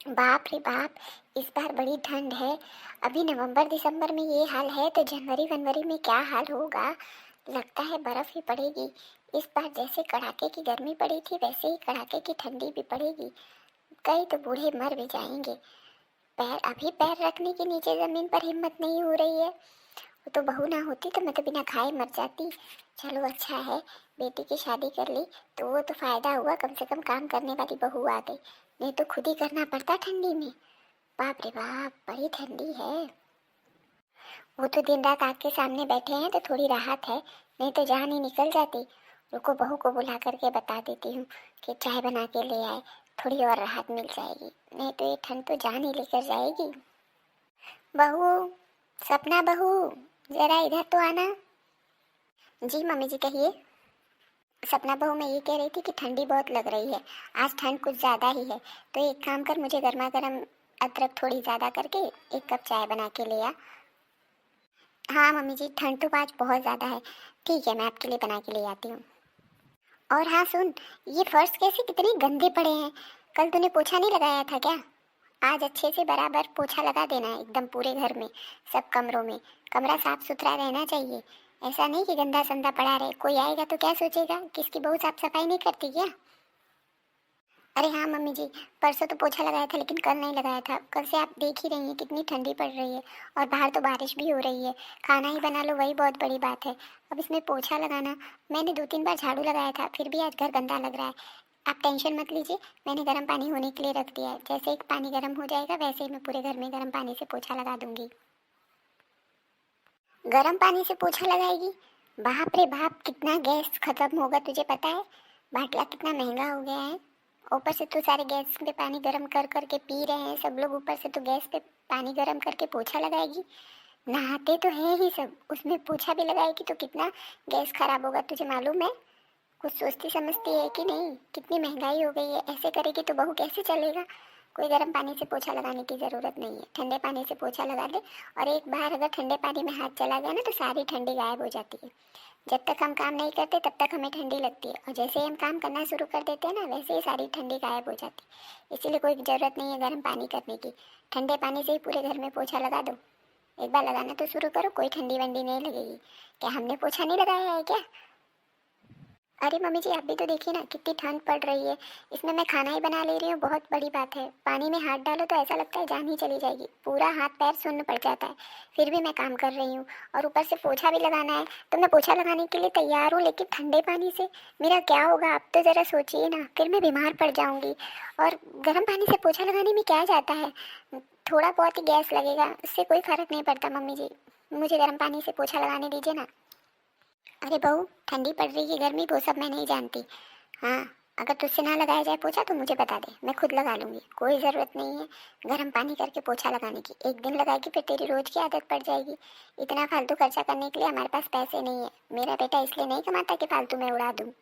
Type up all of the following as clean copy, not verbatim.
बाप रे बाप, इस बार बड़ी ठंड है। अभी नवंबर दिसंबर में ये हाल है तो जनवरी फरवरी में क्या हाल होगा। लगता है बर्फ ही पड़ेगी। इस बार जैसे कड़ाके की गर्मी पड़ी थी वैसे ही कड़ाके की ठंडी भी पड़ेगी। कई तो बूढ़े मर भी जाएंगे। पैर रखने के नीचे जमीन पर हिम्मत नहीं हो रही है। वो तो बहू ना होती तो मैं तो बिना खाए मर जाती। चलो अच्छा है, बेटी की शादी कर ली तो वो तो फायदा हुआ, कम से कम काम करने वाली बहू आ गई। नहीं तो खुद ही करना पड़ता ठंडी में। बाप रे बाप, बड़ी ठंडी है। वो तो दिन रात आग के सामने बैठे हैं तो थोड़ी राहत है, नहीं तो जान ही निकल जाती। रुको, बहू को बुला करके बता देती हूँ कि चाय बना के ले आए, थोड़ी और राहत मिल जाएगी। नहीं तो ये ठंड तो जान ही लेकर जाएगी। बहू, सपना बहू, जरा इधर तो आना। जी मम्मी जी, कहिए। सपना बहू, मैं ये कह रही थी कि ठंडी बहुत लग रही है। आज ठंड कुछ ज़्यादा ही है, तो एक काम कर, मुझे गर्मा गर्म अदरक थोड़ी ज़्यादा करके 1 कप चाय बना के ले आ। हाँ मम्मी जी, ठंड तो आज बहुत ज़्यादा है। ठीक है, मैं आपके लिए बना के ले आती हूँ। और हाँ सुन, ये फर्श कैसे कितने गंदे पड़े हैं। कल तूने पोछा नहीं लगाया था क्या? आज अच्छे से बराबर पोछा लगा देना है, एकदम पूरे घर में, सब कमरों में। कमरा साफ सुथरा रहना चाहिए। ऐसा नहीं कि गंदा संदा पड़ा रहे, कोई आएगा तो क्या सोचेगा, किसकी बहू साफ सफाई नहीं करती क्या? अरे हाँ मम्मी जी, परसों तो पोछा लगाया था लेकिन कल नहीं लगाया था। कल से आप देख ही रही हैं कितनी ठंडी पड़ रही है, और बाहर तो बारिश भी हो रही है। खाना ही बना लो वही बहुत बड़ी बात है, अब इसमें पोछा लगाना। मैंने 2-3 बार झाड़ू लगाया था, फिर भी आज घर गंदा लग रहा है। आप टेंशन मत लीजिए, मैंने गर्म पानी होने के लिए रख दिया है। जैसे ही पानी गर्म हो जाएगा वैसे ही मैं पूरे घर में गर्म पानी से पोछा लगा दूंगी। गर्म पानी से पोछा लगाएगी? बाप रे बाप, कितना गैस खत्म होगा तुझे पता है? बाटला कितना महंगा हो गया है। ऊपर से तो सारे गैस पे पानी गर्म कर करके पी रहे हैं सब लोग, ऊपर से तो गैस पे पानी गर्म करके पोछा लगाएगी। नहाते तो है ही सब, उसमें पोछा भी लगाएगी तो कितना गैस खराब होगा, तुझे मालूम है? कुछ सोचती समझती है कि नहीं? कितनी महंगाई हो गई है, ऐसे करेगी तो बहू कैसे चलेगा? कोई गर्म पानी से पोछा लगाने की ज़रूरत नहीं है, ठंडे पानी से पोछा लगा ले। और एक बार अगर ठंडे पानी में हाथ चला गया ना तो सारी ठंडी गायब हो जाती है। जब तक हम काम नहीं करते तब तक हमें ठंडी लगती है, और जैसे ही हम काम करना शुरू कर देते हैं ना वैसे ही सारी ठंडी गायब हो जाती है। इसीलिए कोई ज़रूरत नहीं है गर्म पानी करने की। ठंडे पानी से ही पूरे घर में पोछा लगा दो। एक बार लगाना तो शुरू करो, कोई ठंडी वंडी नहीं लगेगी। क्या हमने पोछा नहीं लगाया है क्या? अरे मम्मी जी, आप भी तो देखिए ना कितनी ठंड पड़ रही है। इसमें मैं खाना ही बना ले रही हूँ, बहुत बड़ी बात है। पानी में हाथ डालो तो ऐसा लगता है जान ही चली जाएगी, पूरा हाथ पैर सुन्न पड़ जाता है। फिर भी मैं काम कर रही हूँ, और ऊपर से पोछा भी लगाना है। तो मैं पोछा लगाने के लिए तैयार हूँ, लेकिन ठंडे पानी से मेरा क्या होगा आप तो ज़रा सोचिए ना, फिर मैं बीमार पड़ जाऊँगी। और गर्म पानी से पोछा लगाने में क्या जाता है, थोड़ा बहुत ही गैस लगेगा, उससे कोई फ़र्क नहीं पड़ता। मम्मी जी, मुझे गर्म पानी से पोछा लगाने दीजिए ना। अरे बहू, ठंडी पड़ रही है गर्मी, वो सब मैं नहीं जानती। हाँ, अगर तुझसे ना लगाया जाए पोछा तो मुझे बता दे, मैं खुद लगा लूँगी। कोई ज़रूरत नहीं है गर्म पानी करके पोछा लगाने की। एक दिन लगाएगी फिर तेरी रोज़ की आदत पड़ जाएगी। इतना फालतू खर्चा करने के लिए हमारे पास पैसे नहीं है। मेरा बेटा इसलिए नहीं कमाता कि फालतू में उड़ा दूँ।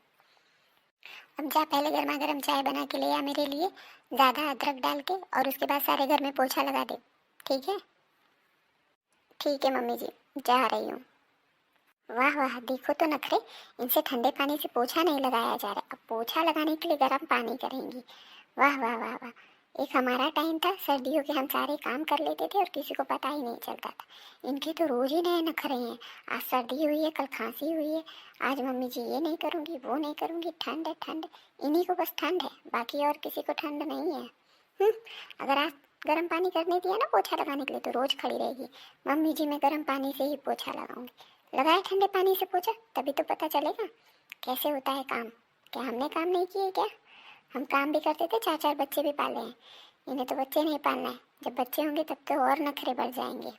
अब जा, पहले गर्मा गर्म चाय बना के ले आ मेरे लिए, ज़्यादा अदरक डाल के, और उसके बाद सारे घर में पोछा लगा दे। ठीक है? ठीक है मम्मी जी, जा रही हूँ। वाह वाह, देखो तो नखरे, इनसे ठंडे पानी से पोछा नहीं लगाया जा रहा, अब पोछा लगाने के लिए गर्म पानी करेंगी। वाह वाह वाह वाह। एक हमारा टाइम था, सर्दियों के हम सारे काम कर लेते थे और किसी को पता ही नहीं चलता था। इनके तो रोज ही नए नखरे हैं। आज सर्दी हुई है, कल खांसी हुई है, आज मम्मी जी ये नहीं करूँगी वो नहीं करूँगी, ठंड है ठंड है। इन्हीं को बस ठंड है, बाकी और किसी को ठंड नहीं है। अगर आज गर्म पानी करने दिया ना पोछा लगाने के लिए तो रोज खड़ी रहेगी, मम्मी जी मैं गर्म पानी से ही पोछा लगाऊंगी। लगाए ठंडे पानी से पोछा, तभी तो पता चलेगा कैसे होता है काम। क्या हमने काम नहीं किए क्या? हम काम भी करते थे, 4-4 बच्चे भी पाले हैं। इन्हें तो बच्चे नहीं पालना है, जब बच्चे होंगे तब तो और नखरे बढ़ जाएंगे।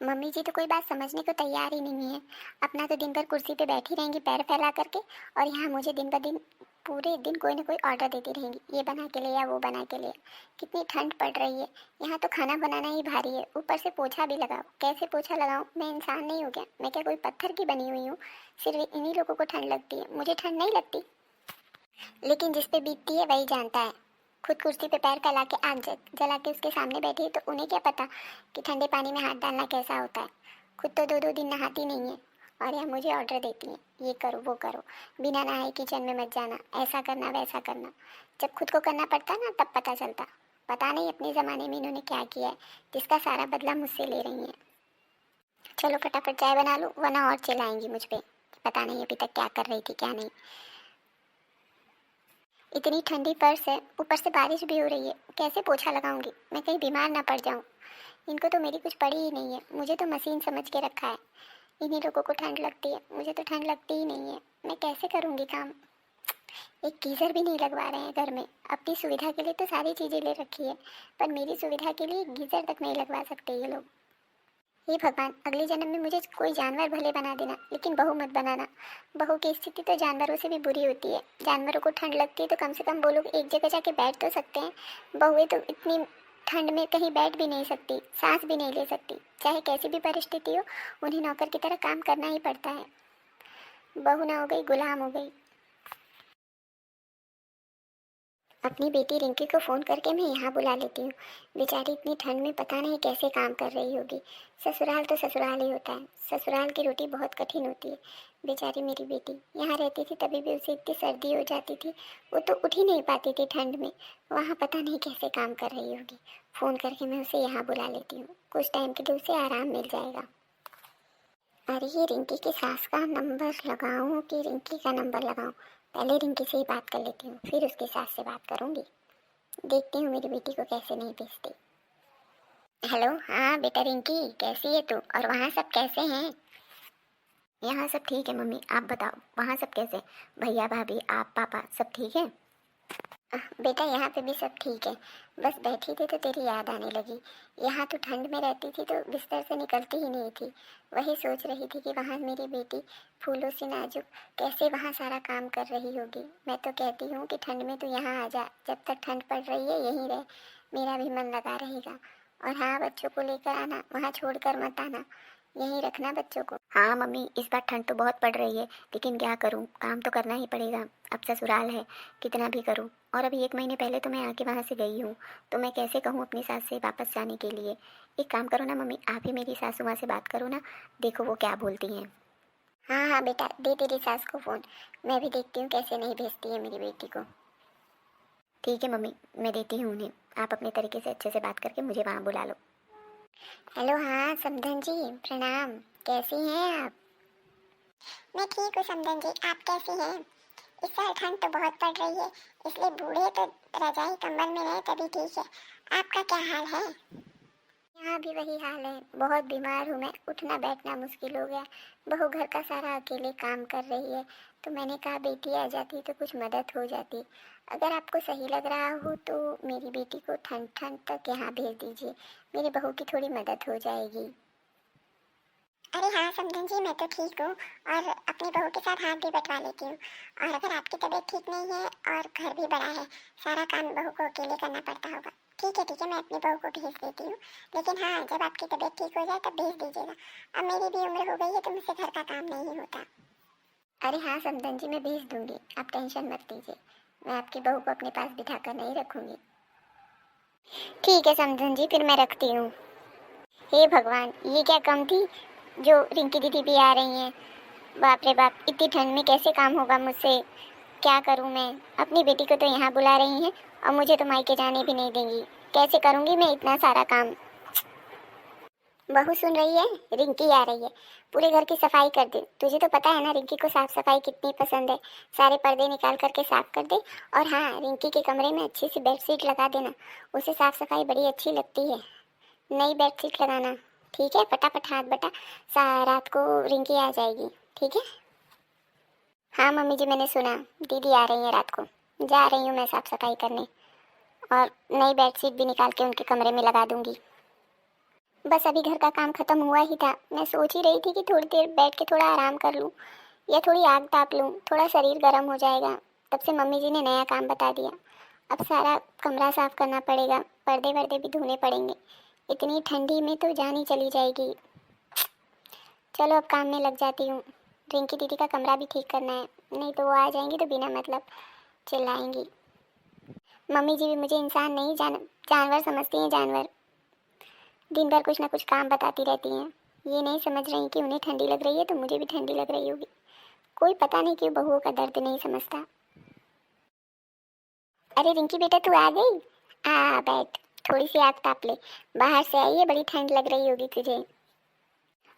मम्मी जी तो कोई बात समझने को तैयार ही नहीं है। अपना तो दिन भर कुर्सी पे बैठी रहेंगी पैर फैला करके, और यहाँ मुझे दिन ब दिन पूरे दिन कोई ना कोई ऑर्डर देती रहेंगी, ये बना के ले या वो बना के ले। कितनी ठंड पड़ रही है, यहाँ तो खाना बनाना ही भारी है, ऊपर से पोछा भी लगाओ। कैसे पोछा लगाऊँ? मैं इंसान नहीं हूँ क्या? मैं क्या कोई पत्थर की बनी हुई हूँ? सिर्फ इन्हीं लोगों को ठंड लगती है, मुझे ठंड नहीं लगती। लेकिन जिस पे बीतती है वही जानता है। खुद कुर्सी पे पैर फैला के आग जला के उसके सामने बैठी है तो उन्हें क्या पता कि ठंडे पानी में हाथ डालना कैसा होता है। खुद तो 2-2 दिन नहाती नहीं है, और यह मुझे ऑर्डर देती हैं, ये करो वो करो, बिना नहाए किचन में मत जाना, ऐसा करना वैसा करना। जब खुद को करना पड़ता ना तब पता चलता। पता नहीं अपने ज़माने में इन्होंने क्या किया है, जिसका सारा बदला मुझसे ले रही हैं। चलो फटाफट चाय बना लो, वरना और चिल्लाएंगी मुझ पे। पता नहीं अभी तक क्या कर रही थी क्या नहीं। इतनी ठंडी फर्श है, ऊपर से बारिश भी हो रही है, कैसे पोछा लगाऊंगी? मैं कहीं बीमार ना पड़ जाऊं। इनको तो मेरी कुछ पड़ी ही नहीं है, मुझे तो मशीन समझ के रखा है। इन्हीं लोगों को ठंड लगती है, मुझे तो ठंड लगती ही नहीं है। मैं कैसे करूंगी काम? एक गीज़र भी नहीं लगवा रहे हैं घर में। अपनी सुविधा के लिए तो सारी चीज़ें ले रखी है, पर मेरी सुविधा के लिए गीज़र तक नहीं लगवा सकते ये लोग। हे भगवान, अगले जन्म में मुझे कोई जानवर भले बना देना, लेकिन बहू मत बनाना। बहू की स्थिति तो जानवरों से भी बुरी होती है। जानवरों को ठंड लगती है तो कम से कम वो लोग एक जगह जाके बैठ तो सकते हैं। बहुएं तो इतनी ठंड में कहीं बैठ भी नहीं सकती, सांस भी नहीं ले सकती। चाहे कैसी भी परिस्थिति हो, उन्हें नौकर की तरह काम करना ही पड़ता है। बहू ना हो गई, गुलाम हो गई। अपनी बेटी रिंकी को फ़ोन करके मैं यहाँ बुला लेती हूँ। बेचारी इतनी ठंड में पता नहीं कैसे काम कर रही होगी। ससुराल तो ससुराल ही होता है, ससुराल की रोटी बहुत कठिन होती है। बेचारी मेरी बेटी यहाँ रहती थी तभी भी उसे इतनी सर्दी हो जाती थी, वो तो उठ ही नहीं पाती थी ठंड में। वहाँ पता नहीं कैसे काम कर रही होगी। फ़ोन करके मैं उसे यहाँ बुला लेती हूँ, कुछ टाइम के लिए उसे आराम मिल जाएगा। अरे ये रिंकी की सास का नंबर लगाऊं कि रिंकी का नंबर लगाऊं? पहले रिंकी से ही बात कर लेती हूँ, फिर उसकी सास से बात करूँगी। देखती हूँ मेरी बेटी को कैसे नहीं भेजती। हेलो, हाँ बेटा रिंकी, कैसी है तू? और वहाँ सब कैसे हैं? यहाँ सब ठीक है मम्मी, आप बताओ वहाँ सब कैसे? भैया भाभी आप पापा सब ठीक है? बेटा यहाँ पे भी सब ठीक है। बस बैठी थी तो तेरी याद आने लगी। यहाँ तो ठंड में रहती थी तो बिस्तर से निकलती ही नहीं थी। वही सोच रही थी कि वहाँ मेरी बेटी फूलों से नाजुक कैसे वहाँ सारा काम कर रही होगी। मैं तो कहती हूँ कि ठंड में तू यहाँ आ जा, जब तक ठंड पड़ रही है यहीं रह, मेरा भी मन लगा रहेगा। और हाँ, बच्चों को लेकर आना, वहाँ छोड़ कर मत आना, यहीं रखना बच्चों को। हाँ मम्मी, इस बार ठंड तो बहुत पड़ रही है, लेकिन क्या करूँ, काम तो करना ही पड़ेगा। अब ससुराल है, कितना भी करूँ। और अभी 1 महीने पहले तो मैं आके वहाँ से गई हूँ, तो मैं कैसे कहूँ अपनी सास से वापस जाने के लिए। एक काम करो ना मम्मी, आप ही मेरी सासू माँ से बात करो ना, देखो वो क्या बोलती हैं। हाँ हाँ बेटा, दे तेरी सास को फ़ोन, मैं भी देखती हूँ कैसे नहीं भेजती है मेरी बेटी को। ठीक है मम्मी, मैं देती हूँ उन्हें, आप अपने तरीके से अच्छे से बात करके मुझे वहाँ बुला लो। हेलो, हाँ समधन जी, प्रणाम। कैसी हैं आप? मैं ठीक हूँ समधन जी, आप कैसी हैं? इस साल ठंड तो बहुत पड़ रही है, इसलिए बूढ़े तो रजाई कंबल में रहे तभी ठीक है। आपका क्या हाल है? यहाँ भी वही हाल है, बहुत बीमार हूँ मैं, उठना बैठना मुश्किल हो गया। बहू घर का सारा अकेले काम कर रही है, तो मैंने कहा बेटी आ जाती तो कुछ मदद हो जाती। अगर आपको सही लग रहा हो तो मेरी बेटी को ठंड ठंड तक यहाँ भेज दीजिए, मेरी बहू की थोड़ी मदद हो जाएगी। अरे हाँ समधन जी, मैं तो ठीक हूँ और अपनी बहू के साथ हाथ भी बंटवा लेती हूँ। और अगर आपकी तबीयत ठीक नहीं है और घर भी बड़ा है, सारा काम बहू को अकेले करना पड़ता होगा। ठीक है, मैं अपनी बहू को भेज देती हूँ। लेकिन हाँ, जब आपकी तबीयत ठीक हो जाए तब भेज दीजिएगा। अब मेरी भी उम्र हो गई है तो मुझसे घर का काम नहीं होता। अरे हाँ समधन जी, मैं भेज दूँगी, आप टेंशन मत लीजिए। मैं आपकी बहू को अपने पास बिठा कर नहीं रखूँगी। ठीक है समधन जी, फिर मैं रखती हूँ। हे भगवान, ये क्या कम थी जो रिंकी दीदी भी आ रही हैं। बाप रे बाप, इतनी ठंड में कैसे काम होगा मुझसे? क्या करूं मैं? अपनी बेटी को तो यहाँ बुला रही हैं और मुझे तो मायके जाने भी नहीं देंगी। कैसे करूंगी मैं इतना सारा काम? बहू सुन रही है? रिंकी आ रही है, पूरे घर की सफाई कर दे। तुझे तो पता है ना रिंकी को साफ सफाई कितनी पसंद है। सारे पर्दे निकाल करके साफ कर दे। और हाँ, रिंकी के कमरे में अच्छी सी बेडशीट लगा देना, उसे साफ सफाई बड़ी अच्छी लगती है। नई बेडशीट लगाना, ठीक है? फटाफट हाथ बटा, रात को रिंकी आ जाएगी, ठीक है? हाँ मम्मी जी, मैंने सुना दीदी आ रही है रात को। जा रही हूँ मैं साफ सफाई करने, और नई बेडशीट भी निकाल के उनके कमरे में लगा दूंगी। बस अभी घर का काम खत्म हुआ ही था, मैं सोच ही रही थी कि थोड़ी देर बैठ के थोड़ा आराम कर लूँ या थोड़ी आग ताप लूँ, थोड़ा शरीर गर्म हो जाएगा। तब से मम्मी जी ने नया काम बता दिया। अब सारा कमरा साफ करना पड़ेगा, पर्दे वर्दे भी धोने पड़ेंगे। इतनी ठंडी में तो जान ही चली जाएगी। चलो अब काम में लग जाती हूँ। रिंकी दीदी का कमरा भी ठीक करना है, नहीं तो वो आ जाएंगी तो बिना मतलब चिल्लाएंगी। मम्मी जी भी मुझे इंसान नहीं जानवर समझती हैं, जानवर। दिन भर कुछ ना कुछ काम बताती रहती हैं। ये नहीं समझ रही कि उन्हें ठंडी लग रही है तो मुझे भी ठंडी लग रही होगी। कोई पता नहीं क्यों बहुओं का दर्द नहीं समझता। अरे रिंकी बेटा, तू आ गई? बैठ, थोड़ी सी आग ताप ले। बाहर से आई है, बड़ी ठंड लग रही होगी तुझे।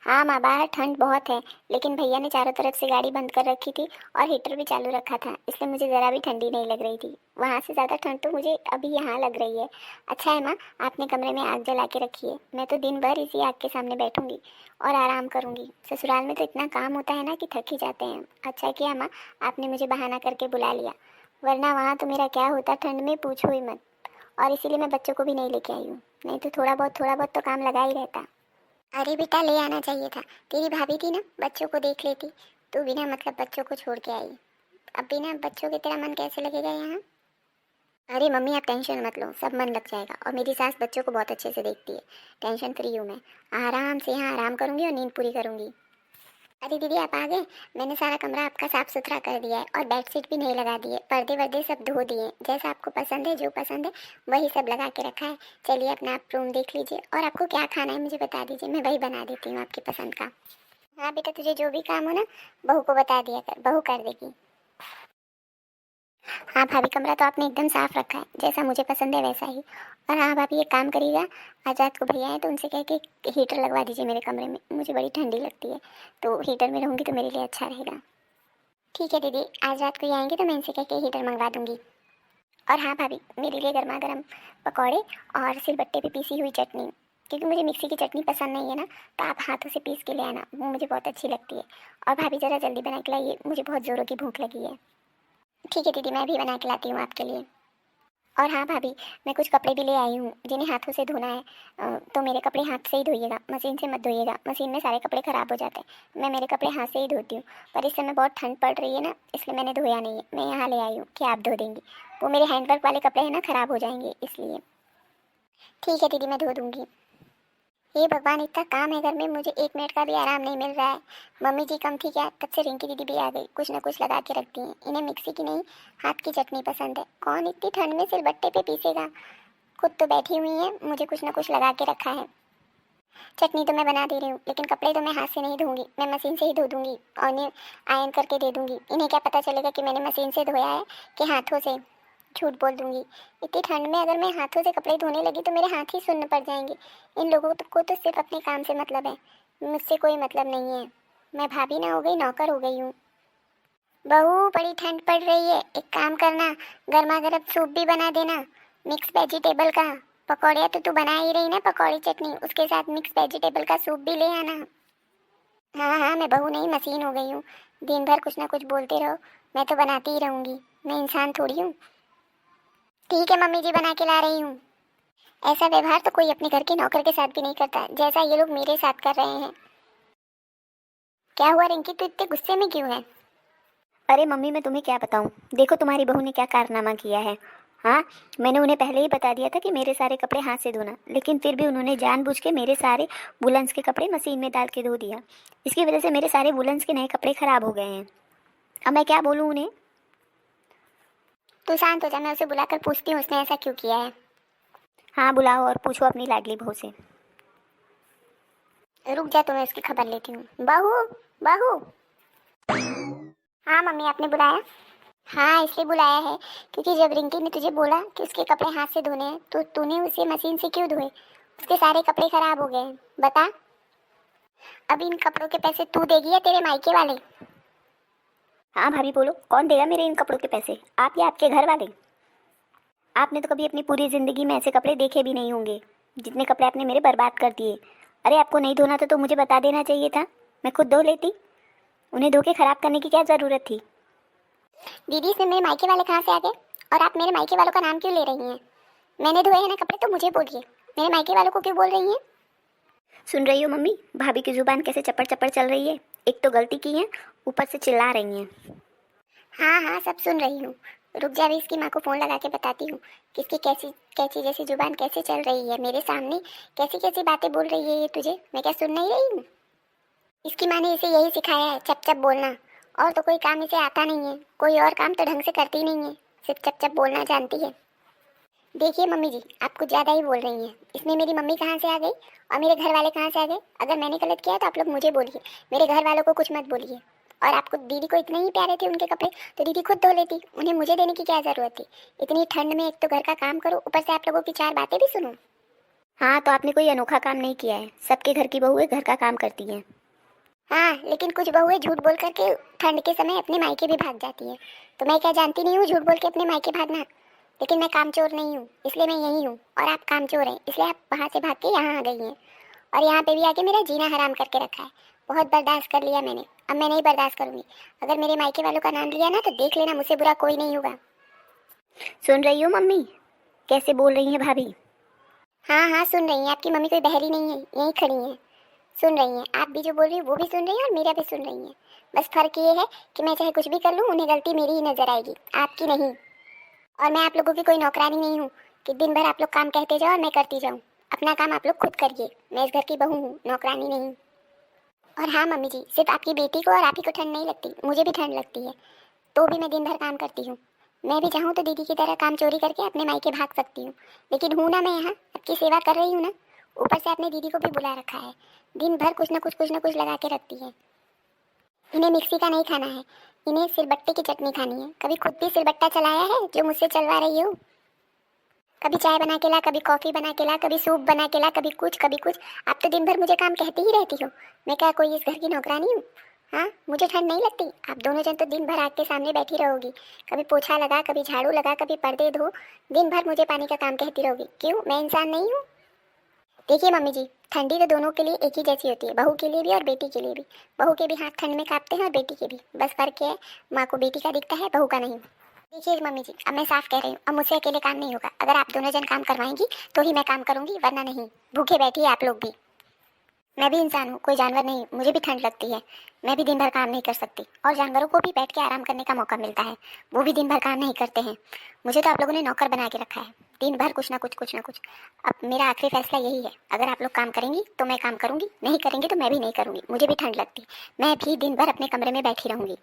हाँ माँ, बाहर ठंड बहुत है, लेकिन भैया ने चारों तरफ से गाड़ी बंद कर रखी थी और हीटर भी चालू रखा था, इसलिए मुझे ज़रा भी ठंडी नहीं लग रही थी। वहाँ से ज़्यादा ठंड तो मुझे अभी यहाँ लग रही है। अच्छा है माँ, आपने कमरे में आग जला के रखी है, मैं तो दिन भर इसी आग के सामने बैठूंगी और आराम करूंगी। ससुराल में तो इतना काम होता है ना कि थक ही जाते हैं। अच्छा किया माँ, आपने मुझे बहाना करके बुला लिया, वरना वहाँ तो मेरा क्या होता ठंड में, पूछो ही मत। और इसीलिए मैं बच्चों को भी नहीं लेके आई हूँ, नहीं तो थोड़ा बहुत तो काम लगा ही रहता। अरे बेटा, ले आना चाहिए था, तेरी भाभी थी ना, बच्चों को देख लेती। तू बिना मतलब बच्चों को छोड़ के आई। अब बिना बच्चों के तेरा मन कैसे लगेगा यहाँ। अरे मम्मी, आप टेंशन मत लो, सब मन लग जाएगा। और मेरी सास बच्चों को बहुत अच्छे से देखती है, टेंशन फ्री हूँ मैं। आराम से यहाँ आराम करूँगी और नींद पूरी करूँगी। अरे दीदी, आप आ गए। मैंने सारा कमरा आपका साफ सुथरा कर दिया है और बेडशीट भी नहीं लगा दिए, पर्दे वर्दे सब धो दिए। जैसा आपको पसंद है, जो पसंद है वही सब लगा के रखा है। चलिए अपना आप रूम देख लीजिए, और आपको क्या खाना है मुझे बता दीजिए, मैं वही बना देती हूँ आपकी पसंद का। हाँ बेटा, तुझे जो भी काम हो ना, बहू को बता दिया कर, बहू कर देगी। हाँ भाभी, कमरा तो आपने एकदम साफ रखा है, जैसा मुझे पसंद है वैसा ही। और हाँ भाभी, एक काम करिएगा, आज रात को भैया है तो उनसे कह के हीटर लगवा दीजिए मेरे कमरे में, मुझे बड़ी ठंडी लगती है, तो हीटर में रहूँगी तो मेरे लिए अच्छा रहेगा। ठीक है दीदी, आज रात को ही आएंगे तो मैं इनसे कह के हीटर मंगवा दूंगी। और हाँ भाभी, मेरे लिए गर्मा गर्म पकौड़े और सिलबट्टे पे पीसी हुई चटनी, क्योंकि मुझे मिक्सी की चटनी पसंद नहीं है ना, तो आप हाथों से पीस के ले आना, वो मुझे बहुत अच्छी लगती है। और भाभी ज़रा जल्दी बना के लाइए, मुझे बहुत ज़ोरों की भूख लगी है। ठीक है दीदी, मैं भी बना के लाती हूँ आपके लिए। और हाँ भाभी, मैं कुछ कपड़े भी ले आई हूँ जिन्हें हाथों से धोना है, तो मेरे कपड़े हाथ से ही धोइएगा, मशीन से मत धोइएगा, मशीन में सारे कपड़े ख़राब हो जाते हैं। मैं मेरे कपड़े हाथ से ही धोती हूँ, पर इस समय बहुत ठंड पड़ रही है ना, इसलिए मैंने धोया नहीं है। मैं यहाँ ले आई हूँ कि आप धो देंगी, वो मेरे हैंडवर्क वाले कपड़े हैं ना, ख़राब हो जाएंगे इसलिए। ठीक है दीदी, मैं धो दूँगी। हे भगवान, इतना काम है घर में, मुझे 1 मिनट का भी आराम नहीं मिल रहा है। मम्मी जी कम थी क्या, तब से रिंकी दीदी भी आ गई, कुछ ना कुछ लगा के रखती हैं। इन्हें मिक्सी की नहीं, हाथ की चटनी पसंद है। कौन इतनी ठंड में सिलबट्टे पे पीसेगा, खुद तो बैठी हुई है, मुझे कुछ ना कुछ लगा के रखा है। चटनी तो मैं बना दे रही हूँ, लेकिन कपड़े तो मैं हाथ से नहीं धोऊंगी, मैं मशीन से ही धो दूँगी और इन्हें आयरन करके दे दूँगी। इन्हें क्या पता चलेगा कि मैंने मशीन से धोया है कि हाथों से, झूठ बोल दूँगी। इतनी ठंड में अगर मैं हाथों से कपड़े धोने लगी तो मेरे हाथ ही सुन्न पड़ जाएंगे। इन लोगों को तो सिर्फ अपने काम से मतलब है, मुझसे कोई मतलब नहीं है। मैं भाभी ना हो गई, नौकर हो गई हूँ। बहू, बड़ी ठंड पड़ रही है, एक काम करना, गर्मा गर्म सूप भी बना देना, मिक्स वेजिटेबल का। पकौड़े तो तू बना ही रही ना, पकौड़ी चटनी, उसके साथ मिक्स वेजिटेबल का सूप भी ले आना। हाँ हाँ, मैं बहू नहीं, मशीन हो गई हूँ, दिन भर कुछ ना कुछ बोलते रहो, मैं तो बनाती ही रहूँगी, मैं इंसान थोड़ी हूँ। ठीक है मम्मी जी, बना के ला रही हूँ। ऐसा व्यवहार तो कोई अपने घर के नौकर के साथ भी नहीं करता, जैसा ये लोग मेरे साथ कर रहे हैं। क्या हुआ रिंकी, तू इतने गुस्से में क्यों है। अरे मम्मी, मैं तुम्हें क्या बताऊं, देखो तुम्हारी बहू ने क्या कारनामा किया है। हाँ, मैंने उन्हें पहले ही बता दिया था कि मेरे सारे कपड़े हाथ से धोना, लेकिन फिर भी उन्होंने जानबूझ के मेरे सारे वुलन्स के कपड़े मशीन में डाल के धो दिया। इसकी वजह से मेरे सारे वुलन्स के नए कपड़े ख़राब हो गए हैं। अब मैं क्या बोलूँ उन्हें। तू शांत हो जा, मैं उसे बुलाकर पूछती हूँ उसने ऐसा क्यों किया है। हाँ, बुलाओ और पूछो अपनी लाडली बहू से। रुक जा, तो मैं उसकी खबर लेती हूँ। बहू, बहू। हाँ मम्मी, आपने बुलाया। हाँ, इसलिए बुलाया है क्योंकि जब रिंकी ने तुझे बोला कि उसके कपड़े हाथ से धोने हैं, तो तूने उसे मशीन से क्यों धोए। उसके सारे कपड़े खराब हो गए हैं, बता। अब इन कपड़ों के पैसे तू देगी या तेरे मायके वाले। हाँ भाभी बोलो, कौन देगा मेरे इन कपड़ों के पैसे, आप या आपके घर वाले। आपने तो कभी अपनी पूरी ज़िंदगी में ऐसे कपड़े देखे भी नहीं होंगे जितने कपड़े आपने मेरे बर्बाद कर दिए। अरे आपको नहीं धोना था तो मुझे बता देना चाहिए था, मैं खुद धो लेती। उन्हें धो के ख़राब करने की क्या ज़रूरत थी। दीदी, इसमें मेरे मायके वाले कहाँ से आ गए, और आप मेरे मायके वालों का नाम क्यों ले रही हैं। मैंने धोए हैं ना कपड़े, तो मुझे बोलिए, मेरे मायके वालों को क्यों बोल रही हैं। सुन रही हो मम्मी, भाभी की ज़ुबान कैसे चपड़ चपड़ चल रही है। एक तो गलती की है, ऊपर से चिल्ला रही हैं। हाँ हाँ, सब सुन रही हूँ। रुक जा, अभी इसकी माँ को फ़ोन लगा के बताती हूँ कि इसकी कैसी कैची जैसी जुबान कैसे चल रही है मेरे सामने, कैसी कैसी बातें बोल रही है ये तुझे, मैं क्या सुन नहीं रही हूँ। इसकी माँ ने इसे यही सिखाया है, चप चप बोलना, और तो कोई काम इसे आता नहीं है, कोई और काम तो ढंग से करती नहीं है, सिर्फ चप चप बोलना जानती है। देखिए मम्मी जी, आप कुछ ज़्यादा ही बोल रही हैं। इसमें मेरी मम्मी कहाँ से आ गई और मेरे घर वाले कहाँ से आ गए। अगर मैंने गलत किया है तो आप लोग मुझे बोलिए, मेरे घर वालों को कुछ मत बोलिए। और आपको दीदी को इतने ही प्यारे थे उनके कपड़े तो दीदी खुद धो लेती, उन्हें मुझे देने की क्या ज़रूरत थी। इतनी ठंड में एक तो घर का काम करो, ऊपर से आप लोगों की 4 बातें भी सुनो। हाँ, तो आपने कोई अनोखा काम नहीं किया है, सबके घर की बहुएं घर का काम करती हैं। हाँ, लेकिन कुछ बहुएं झूठ बोल करके ठंड के समय अपने मायके भी भाग जाती है। तो मैं क्या जानती नहीं हूँ झूठ बोल के अपने मायके भागना। लेकिन मैं कामचोर नहीं हूँ, इसलिए मैं यही हूँ, और आप कामचोर हैं, इसलिए आप वहाँ से भाग के यहाँ आ गई हैं। और यहाँ पे भी आके मेरा जीना हराम करके रखा है। बहुत बर्दाश्त कर लिया मैंने, अब मैं नहीं बर्दाश्त करूँगी। अगर मेरे मायके वालों का नाम लिया ना तो देख लेना, मुझसे बुरा कोई नहीं होगा। सुन रही हो मम्मी, कैसे बोल रही हैं भाभी? हाँ हाँ, सुन रही हैं। आपकी मम्मी कोई बहरी नहीं है, यहीं खड़ी हैं, सुन रही हैं। आप भी जो बोल रही हो वो भी सुन रही हैं और मेरा भी सुन रही हैं। बस फर्क ये है कि मैं चाहे कुछ भी कर लूँ, उन्हें गलती मेरी ही नजर आएगी, आपकी नहीं। और मैं आप लोगों की कोई नौकरानी नहीं हूँ कि दिन भर आप लोग काम कहते जाओ और मैं करती जाऊँ। अपना काम आप लोग खुद करिए, मैं इस घर की बहू हूँ, नौकरानी नहीं। और हाँ मम्मी जी, सिर्फ आपकी बेटी को और आप ही को ठंड नहीं लगती, मुझे भी ठंड लगती है। तो भी मैं दिन भर काम करती हूँ। मैं भी चाहूँ तो दीदी की तरह काम चोरी करके अपने मायके भाग सकती हूँ, लेकिन हूँ ना मैं यहाँ, आपकी सेवा कर रही हूँ ना। ऊपर से आपने दीदी को भी बुला रखा है, दिन भर कुछ ना कुछ लगा के रखती है। इन्हें मिक्सी का नहीं खाना है, इन्हें सिलबट्टे की चटनी खानी है। कभी खुद भी सिलबट्टा चलाया है जो मुझसे चलवा रही हो? कभी चाय बना के ला, कभी कॉफ़ी बना के ला, कभी सूप बना के ला, कभी कुछ कभी कुछ। आप तो दिन भर मुझे काम कहती ही रहती हो। मैं क्या कोई इस घर की नौकरानी हूँ? हाँ, मुझे ठंड नहीं लगती। आप दोनों जन तो दिन भर आग के सामने बैठी रहोगी, कभी पोछा लगा, कभी झाड़ू लगा, कभी पर्दे धो, दिन भर मुझे पानी का काम कहती रहोगी। क्यों, मैं इंसान नहीं हूँ? देखिए मम्मी जी, ठंडी तो दोनों के लिए एक ही जैसी होती है, बहू के लिए भी और बेटी के लिए भी। बहू के भी हाथ ठंड में कांपते हैं और बेटी के भी, बस फर्क है माँ को बेटी का दिखता है, बहू का नहीं। देखिए मम्मी जी, अब मैं साफ कह रही हूँ, अब मुझसे अकेले काम नहीं होगा। अगर आप दोनों जन काम करवाएंगी तो ही मैं काम करूंगी, वरना नहीं। भूखे बैठिए आप लोग भी। मैं भी इंसान हूँ, कोई जानवर नहीं, मुझे भी ठंड लगती है। मैं भी दिन भर काम नहीं कर सकती, और जानवरों को भी बैठ के आराम करने का मौका मिलता है, वो भी दिन भर काम नहीं करते हैं। मुझे तो आप लोगों ने नौकर बना के रखा है, दिन भर कुछ ना कुछ। अब मेरा आखिरी फैसला यही है, अगर आप लोग काम करेंगी तो मैं काम करूंगी, नहीं करेंगी तो मैं भी नहीं करूंगी। मुझे भी ठंड लगती, मैं भी दिन भर अपने कमरे में बैठी रहूंगी,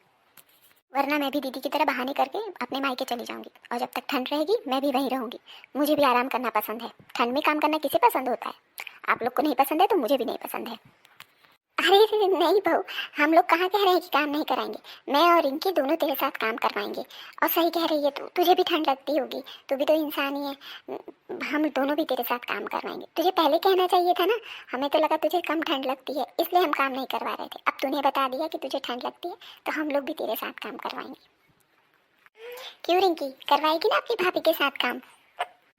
वरना मैं भी दीदी की तरह बहाने करके अपने मायके चली जाऊंगी। और जब तक ठंड रहेगी मैं भी वहीं रहूंगी। मुझे भी आराम करना पसंद है, ठंड में काम करना किसे पसंद होता है? आप लोग को नहीं पसंद है तो मुझे भी नहीं पसंद है। अरे नहीं बहू, हम लोग कहाँ कह रहे हैं कि काम नहीं कराएंगे। मैं और इनके दोनों तेरे साथ काम करवाएंगे। और सही कह रही है तू, तुझे भी ठंड लगती होगी, तू भी तो इंसान ही है। हम दोनों भी तेरे साथ काम करवाएंगे। तुझे पहले कहना चाहिए था ना, हमें तो लगा तुझे कम ठंड लगती है इसलिए हम काम नहीं करवा रहे थे। अब तूने बता दिया कि तुझे ठंड लगती है तो हम लोग भी तेरे साथ काम करवाएंगे। क्यों रिंकी, करवाएगी ना अपनी भाभी के साथ काम?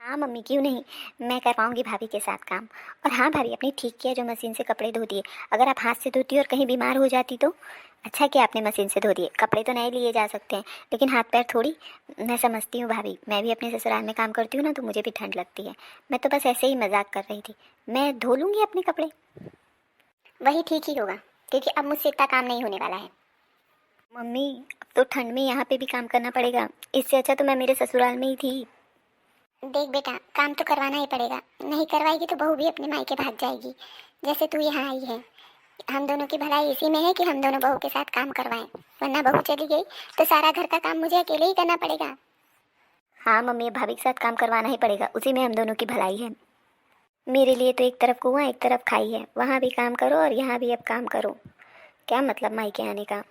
हाँ मम्मी, क्यों नहीं, मैं करवाऊंगी भाभी के साथ काम। और हाँ भाभी, अपनी ठीक किया जो मशीन से कपड़े धो दिए। अगर आप हाथ से धोती और कहीं बीमार हो जाती तो? अच्छा कि आपने मशीन से धो दिए। कपड़े तो नए लिए जा सकते हैं, लेकिन हाथ पैर थोड़ी। मैं समझती हूँ भाभी, मैं भी अपने ससुराल में काम करती हूँ ना, तो मुझे भी ठंड लगती है। मैं तो बस ऐसे ही मजाक कर रही थी। मैं धो लूँगी अपने कपड़े। वही ठीक ही होगा, क्योंकि अब मुझसे इतना काम नहीं होने वाला है। मम्मी, अब तो ठंड में यहाँ पे भी काम करना पड़ेगा, इससे अच्छा तो मैं मेरे ससुराल में ही थी। देख बेटा, काम तो करवाना ही पड़ेगा, नहीं करवाएगी तो बहू भी अपने मायके भाग जाएगी, जैसे तू यहाँ आई है। हम दोनों की भलाई इसी में है कि हम दोनों बहू के साथ काम करवाएं, वरना बहू चली गई तो सारा घर का काम मुझे अकेले ही करना पड़ेगा। हाँ मम्मी, अब भाभी के साथ काम करवाना ही पड़ेगा, उसी में हम दोनों की भलाई है। मेरे लिए तो एक तरफ कुआं एक तरफ खाई है, वहाँ भी काम करो और यहाँ भी अब काम करो। क्या मतलब मायके आने का।